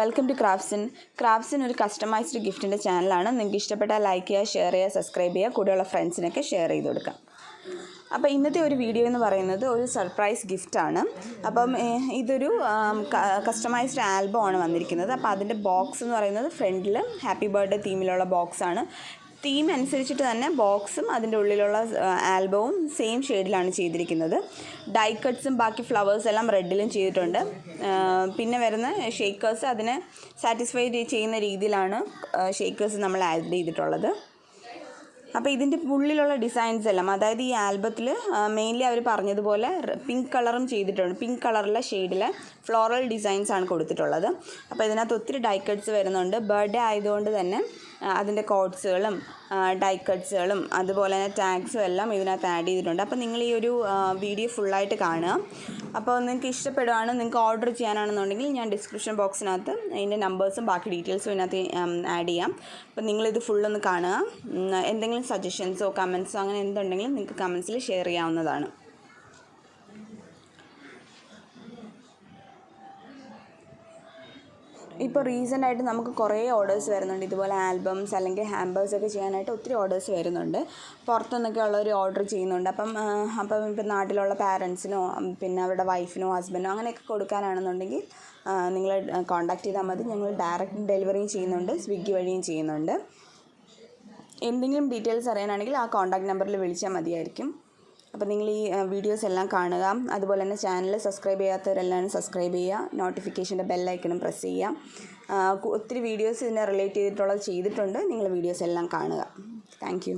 Welcome to ക്രാഫ്റ്റ്സിൻ ഒരു customised ഗിഫ്റ്റിൻ്റെ ചാനലാണ്. നിങ്ങൾക്ക് ഇഷ്ടപ്പെട്ടാൽ ലൈക്ക് ചെയ്യുക, ഷെയർ ചെയ്യുക, സബ്സ്ക്രൈബ് ചെയ്യുക, കൂടെയുള്ള ഫ്രണ്ട്സിനൊക്കെ ഷെയർ ചെയ്ത് കൊടുക്കാം. അപ്പോൾ ഇന്നത്തെ ഒരു വീഡിയോ എന്ന് പറയുന്നത് ഒരു സർപ്രൈസ് ഗിഫ്റ്റാണ്. അപ്പം ഇതൊരു കസ്റ്റമൈസ്ഡ് ആൽബമാണ് വന്നിരിക്കുന്നത്. അപ്പോൾ അതിൻ്റെ ബോക്സ് എന്ന് പറയുന്നത് ഫ്രണ്ടിൽ ഹാപ്പി ബർത്ത്ഡേ തീമിലുള്ള ബോക്സാണ്. തീം അനുസരിച്ചിട്ട് തന്നെ ബോക്സും അതിൻ്റെ ഉള്ളിലുള്ള ആൽബവും സെയിം ഷെയ്ഡിലാണ് ചെയ്തിരിക്കുന്നത്. ഡൈ കട്ട്സും ബാക്കി ഫ്ലവേഴ്സ് എല്ലാം റെഡിലും ചെയ്തിട്ടുണ്ട്. പിന്നെ വരുന്ന ഷേക്കേഴ്സ് അതിനെ സാറ്റിസ്ഫൈ ചെയ്യുന്ന രീതിയിലാണ് ഷേക്കേഴ്സ് നമ്മൾ ആഡ് ചെയ്തിട്ടുള്ളത്. അപ്പോൾ ഇതിൻ്റെ ഉള്ളിലുള്ള ഡിസൈൻസ് എല്ലാം, അതായത് ഈ ആൽബത്തിൽ മെയിൻലി അവർ പറഞ്ഞതുപോലെ പിങ്ക് കളറും ചെയ്തിട്ടുണ്ട്. പിങ്ക് കളറിലെ ഷെയ്ഡിലെ ഫ്ലോറൽ ഡിസൈൻസ് ആണ് കൊടുത്തിട്ടുള്ളത്. അപ്പോൾ ഇതിനകത്ത് ഒത്തിരി ഡൈ കട്ട്സ് വരുന്നുണ്ട്. ബർത്ത്ഡേ ആയതുകൊണ്ട് തന്നെ അതിൻ്റെ കോഡ്സുകളും ഡൈ കട്ട്സുകളും അതുപോലെ തന്നെ ടാഗ്സും എല്ലാം ഇതിനകത്ത് ആഡ് ചെയ്തിട്ടുണ്ട്. അപ്പോൾ നിങ്ങൾ ഈ ഒരു വീഡിയോ ഫുള്ളായിട്ട് കാണുക. അപ്പോൾ നിങ്ങൾക്ക് ഇഷ്ടപ്പെടുകയാണ്, നിങ്ങൾക്ക് ഓർഡർ ചെയ്യാനാണെന്നുണ്ടെങ്കിൽ ഞാൻ ഡിസ്ക്രിപ്ഷൻ ബോക്സിനകത്ത് അതിൻ്റെ നമ്പേഴ്സും ബാക്കി ഡീറ്റെയിൽസും ഇതിനകത്ത് ആഡ് ചെയ്യാം. അപ്പോൾ നിങ്ങളിത് ഫുള്ളൊന്ന് കാണുക. എന്തെങ്കിലും സജഷൻസോ കമൻസോ അങ്ങനെ എന്തുണ്ടെങ്കിലും നിങ്ങൾക്ക് കമൻസിൽ ഷെയർ ചെയ്യാവുന്നതാണ്. ഇപ്പോൾ റീസെൻ്റായിട്ട് നമുക്ക് കുറേ ഓർഡേഴ്സ് വരുന്നുണ്ട്. ഇതുപോലെ ആൽബംസ് അല്ലെങ്കിൽ ഹാമ്പേഴ്സ് ഒക്കെ ചെയ്യാനായിട്ട് ഒത്തിരി ഓർഡേഴ്സ് വരുന്നുണ്ട്. പുറത്തുനിന്നൊക്കെ ഉള്ളവർ ഓർഡർ ചെയ്യുന്നുണ്ട്. അപ്പം ഇപ്പം നാട്ടിലുള്ള പാരൻസിനോ പിന്നെ അവരുടെ വൈഫിനോ ഹസ്ബൻഡോ അങ്ങനെയൊക്കെ കൊടുക്കാനാണെന്നുണ്ടെങ്കിൽ നിങ്ങൾ കോൺടാക്ട് ചെയ്താൽ മതി. ഞങ്ങൾ ഡയറക്റ്റ് ഡെലിവറിയും ചെയ്യുന്നുണ്ട്, സ്വിഗ്ഗി വഴിയും ചെയ്യുന്നുണ്ട്. എന്തെങ്കിലും ഡീറ്റെയിൽസ് അറിയാനാണെങ്കിൽ ആ കോൺടാക്ട് നമ്പറിൽ വിളിച്ചാൽ മതിയായിരിക്കും. അപ്പോൾ നിങ്ങൾ ഈ വീഡിയോസ് എല്ലാം കാണുക. അതുപോലെ തന്നെ ചാനൽ സബ്സ്ക്രൈബ് ചെയ്യാത്തവരെല്ലാം സബ്സ്ക്രൈബ് ചെയ്യുക. നോട്ടിഫിക്കേഷൻ്റെ ബെല്ലൈക്കണും പ്രസ് ചെയ്യുക. ഒത്തിരി വീഡിയോസ് ഇതിനെ റിലേറ്റ് ചെയ്തിട്ടുള്ളത് ചെയ്തിട്ടുണ്ട്. നിങ്ങൾ വീഡിയോസ് എല്ലാം കാണുക. Thank you.